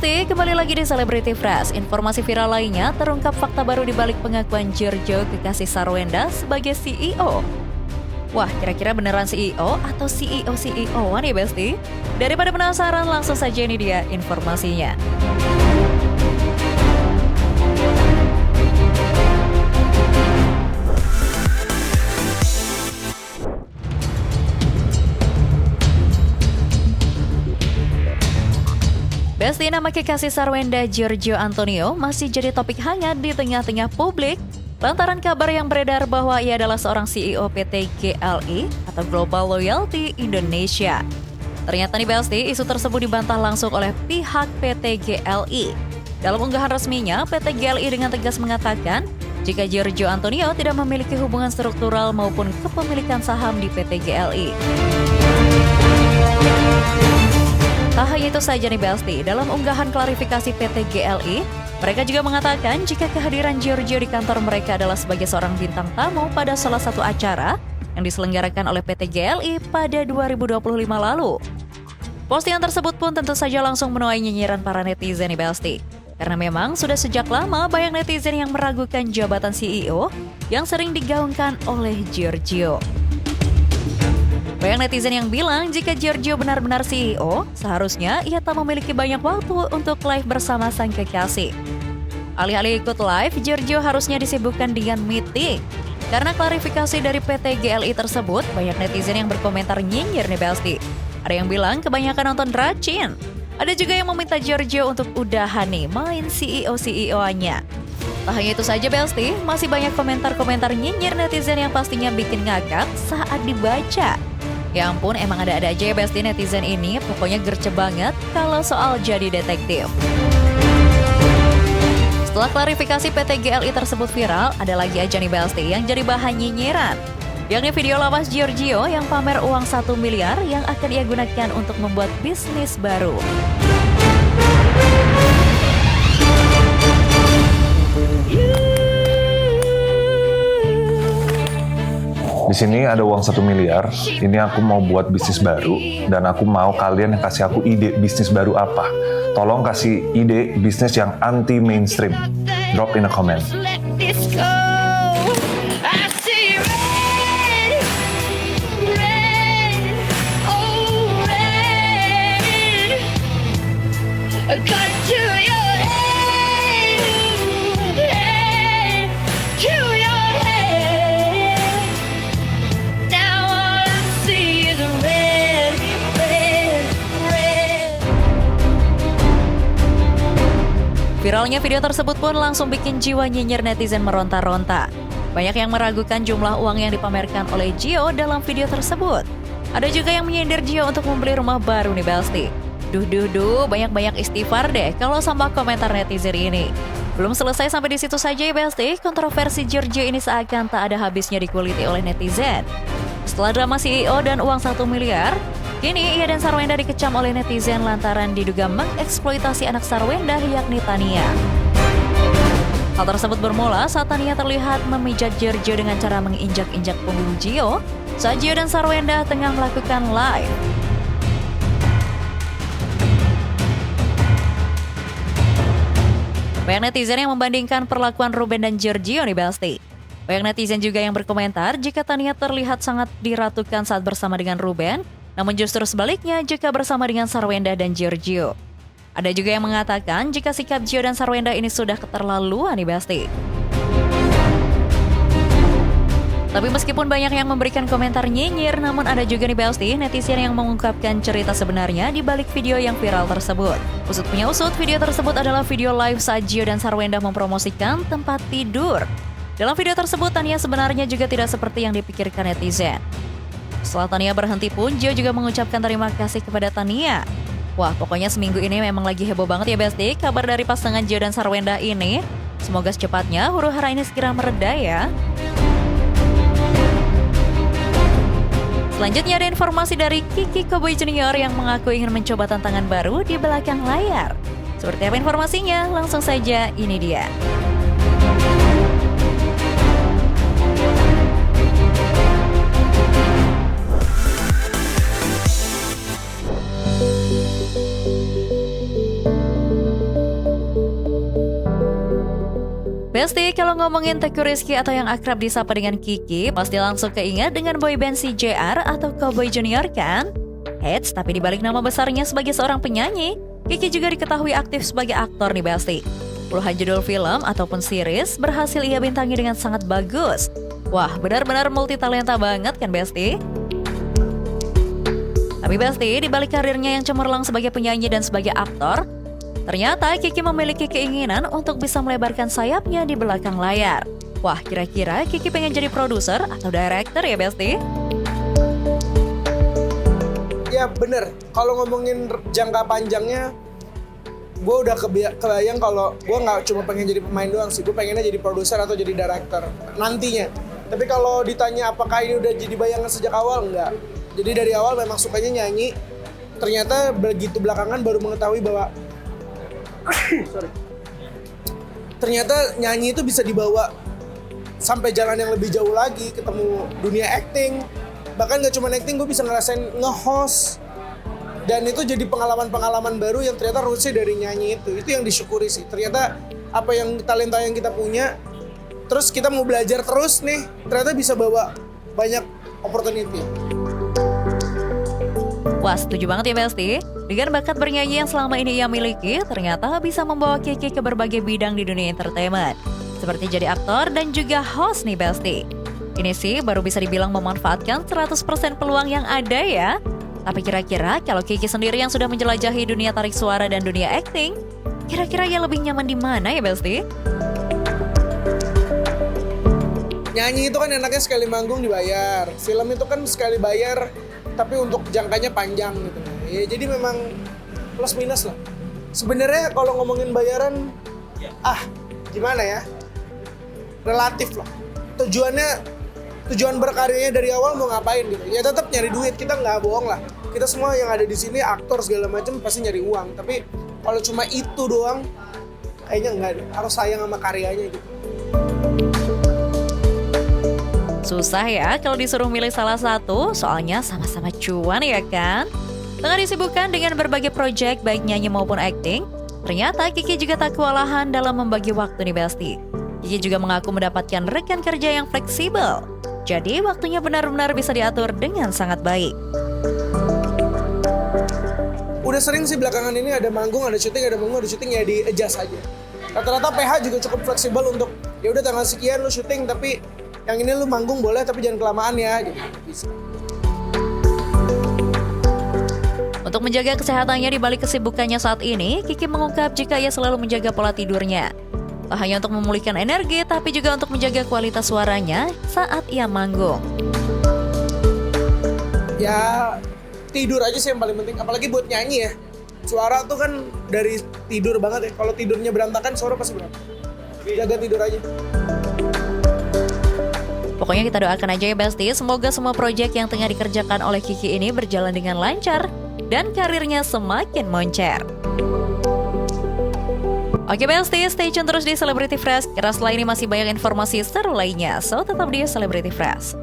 Besti, kembali lagi di Celebrity Fresh. Informasi viral lainnya terungkap fakta baru di balik pengakuan Giorgio kekasih Sarwenda sebagai CEO. Wah, kira-kira beneran CEO atau CEO-CEO-an ya Besti? Daripada penasaran, langsung saja ini dia informasinya. Besti, nama kekasih Sarwenda Giorgio Antonio masih jadi topik hangat di tengah-tengah publik lantaran kabar yang beredar bahwa ia adalah seorang CEO PT GLI atau Global Loyalty Indonesia. Ternyata nih Besti, isu tersebut dibantah langsung oleh pihak PT GLI. Dalam unggahan resminya, PT GLI dengan tegas mengatakan jika Giorgio Antonio tidak memiliki hubungan struktural maupun kepemilikan saham di PT GLI. Tak hanya itu saja nih Besti, dalam unggahan klarifikasi PT GLI, mereka juga mengatakan jika kehadiran Giorgio di kantor mereka adalah sebagai seorang bintang tamu pada salah satu acara yang diselenggarakan oleh PT GLI pada 2025 lalu. Postingan tersebut pun tentu saja langsung menuai nyinyiran para netizen nih Besti. Karena memang sudah sejak lama banyak netizen yang meragukan jabatan CEO yang sering digaungkan oleh Giorgio. Banyak netizen yang bilang jika Giorgio benar-benar CEO, seharusnya ia tak memiliki banyak waktu untuk live bersama sang kekasih. Alih-alih ikut live, Giorgio harusnya disibukkan dengan meeting. Karena klarifikasi dari PT GLI tersebut, banyak netizen yang berkomentar nyinyir nih Besti. Ada yang bilang kebanyakan nonton racin. Ada juga yang meminta Giorgio untuk udahan nih main CEO-CEO-nya. Tak hanya itu saja Besti, masih banyak komentar-komentar nyinyir netizen yang pastinya bikin ngakak saat dibaca. Ya ampun, emang ada-ada aja ya Besti netizen ini, pokoknya gercep banget kalau soal jadi detektif. Setelah klarifikasi PT GLI tersebut viral, ada lagi aja nih Besti yang jadi bahan nyinyiran. Yakni video lawas Giorgio yang pamer uang 1 miliar yang akan ia gunakan untuk membuat bisnis baru. Di sini ada uang 1 miliar, ini aku mau buat bisnis baru, dan aku mau kalian yang kasih aku ide bisnis baru apa. Tolong kasih ide bisnis yang anti-mainstream. Drop in a comment. Viralnya video tersebut pun langsung bikin jiwa nyinyir netizen meronta-ronta. Banyak yang meragukan jumlah uang yang dipamerkan oleh Gio dalam video tersebut. Ada juga yang menyindir Gio untuk membeli rumah baru nih Besti. Duh, banyak-banyak istighfar deh kalau sampah komentar netizen ini. Belum selesai sampai di situ saja ya Besti, kontroversi Giorgio ini seakan tak ada habisnya dikuliti oleh netizen. Setelah drama CEO dan uang 1 miliar, kini ia dan Sarwenda dikecam oleh netizen lantaran diduga mengeksploitasi anak Sarwenda yakni Tania. Hal tersebut bermula saat Tania terlihat memijat Giorgio dengan cara menginjak-injak punggung Gio saat Gio dan Sarwenda tengah melakukan live. Banyak netizen yang membandingkan perlakuan Ruben dan Giorgio nih Besti. Banyak netizen juga yang berkomentar jika Tania terlihat sangat diratukan saat bersama dengan Ruben, namun justru sebaliknya jika bersama dengan Sarwenda dan Giorgio. Ada juga yang mengatakan jika sikap Gio dan Sarwenda ini sudah keterlaluan nih Besti. Tapi meskipun banyak yang memberikan komentar nyinyir, namun ada juga nih Besti netizen yang mengungkapkan cerita sebenarnya di balik video yang viral tersebut. Usut punya usut, video tersebut adalah video live saat Gio dan Sarwenda mempromosikan tempat tidur. Dalam video tersebut, Tania sebenarnya juga tidak seperti yang dipikirkan netizen. Setelah Tania berhenti pun, Gio juga mengucapkan terima kasih kepada Tania. Wah, pokoknya seminggu ini memang lagi heboh banget ya Besti, kabar dari pasangan Gio dan Sarwenda ini. Semoga secepatnya huru-hara ini segera mereda ya. Selanjutnya ada informasi dari Kiki Cowboy Junior yang mengaku ingin mencoba tantangan baru di belakang layar. Seperti apa informasinya? Langsung saja, ini dia. Besti, kalau ngomongin Teuku Rizky atau yang akrab disapa dengan Kiki, pasti langsung keingat dengan boyband CJR atau Cowboy Junior kan? Eits, tapi dibalik nama besarnya sebagai seorang penyanyi, Kiki juga diketahui aktif sebagai aktor nih Besti. Puluhan judul film ataupun series berhasil ia bintangi dengan sangat bagus. Wah, benar-benar multitalenta banget kan Besti? Tapi Besti, dibalik karirnya yang cemerlang sebagai penyanyi dan sebagai aktor, ternyata Kiki memiliki keinginan untuk bisa melebarkan sayapnya di belakang layar. Wah, kira-kira Kiki pengen jadi produser atau director ya Besti? Ya bener, kalau ngomongin jangka panjangnya, gue udah kebayang kalau gue nggak cuma pengen jadi pemain doang sih, gue pengennya jadi produser atau jadi director nantinya. Tapi kalau ditanya apakah ini udah jadi bayangan sejak awal, enggak. Jadi dari awal memang sukanya nyanyi, ternyata begitu belakangan baru mengetahui bahwa ternyata nyanyi itu bisa dibawa sampai jalan yang lebih jauh lagi, ketemu dunia acting. Bahkan gak cuma acting, gue bisa ngerasain nge-host. Dan itu jadi pengalaman-pengalaman baru yang ternyata rootsnya dari nyanyi itu. Itu yang disyukuri sih. Ternyata apa yang talenta yang kita punya, terus kita mau belajar terus nih, ternyata bisa bawa banyak opportunity. Wah, setuju banget ya Besti. Dengan bakat bernyanyi yang selama ini ia miliki, ternyata bisa membawa Kiki ke berbagai bidang di dunia entertainment. Seperti jadi aktor dan juga host nih Besti. Ini sih baru bisa dibilang memanfaatkan 100% peluang yang ada ya. Tapi kira-kira kalau Kiki sendiri yang sudah menjelajahi dunia tarik suara dan dunia acting, kira-kira yang lebih nyaman di mana ya Besti? Nyanyi itu kan enaknya sekali manggung dibayar. Film itu kan sekali bayar, tapi untuk jangkanya panjang gitu. Ya, jadi memang plus minus lah. Sebenarnya kalau ngomongin bayaran, gimana ya? Relatif lah. Tujuan berkaryanya dari awal mau ngapain gitu. Ya tetap nyari duit, kita nggak bohong lah. Kita semua yang ada di sini aktor segala macam pasti nyari uang. Tapi kalau cuma itu doang, kayaknya nggak deh. Harus sayang sama karyanya gitu. Susah ya kalau disuruh milih salah satu, soalnya sama-sama cuan ya kan? Tengah disibukkan dengan berbagai proyek baik nyanyi maupun acting, ternyata Kiki juga tak kewalahan dalam membagi waktu nih Besti. Kiki juga mengaku mendapatkan rekan kerja yang fleksibel, jadi waktunya benar-benar bisa diatur dengan sangat baik. Udah sering sih belakangan ini ada manggung, ada syuting, ada manggung, ada syuting, ya di adjust aja. Rata-rata PH juga cukup fleksibel untuk ya udah tanggal sekian lu syuting, tapi yang ini lu manggung boleh tapi jangan kelamaan ya gitu. Bisa. Untuk menjaga kesehatannya di balik kesibukannya saat ini, Kiki mengungkap jika ia selalu menjaga pola tidurnya. Tak hanya untuk memulihkan energi, tapi juga untuk menjaga kualitas suaranya saat ia manggung. Ya tidur aja sih yang paling penting, apalagi buat nyanyi ya. Suara tuh kan dari tidur banget ya. Kalau tidurnya berantakan, suara pasti berantakan. Jaga tidur aja. Pokoknya kita doakan aja ya Besti, semoga semua proyek yang tengah dikerjakan oleh Kiki ini berjalan dengan lancar dan karirnya semakin moncer. Oke Besti, stay tune terus di Celebrity Fresh, karena setelah ini masih banyak informasi seru lainnya, so tetap di Celebrity Fresh.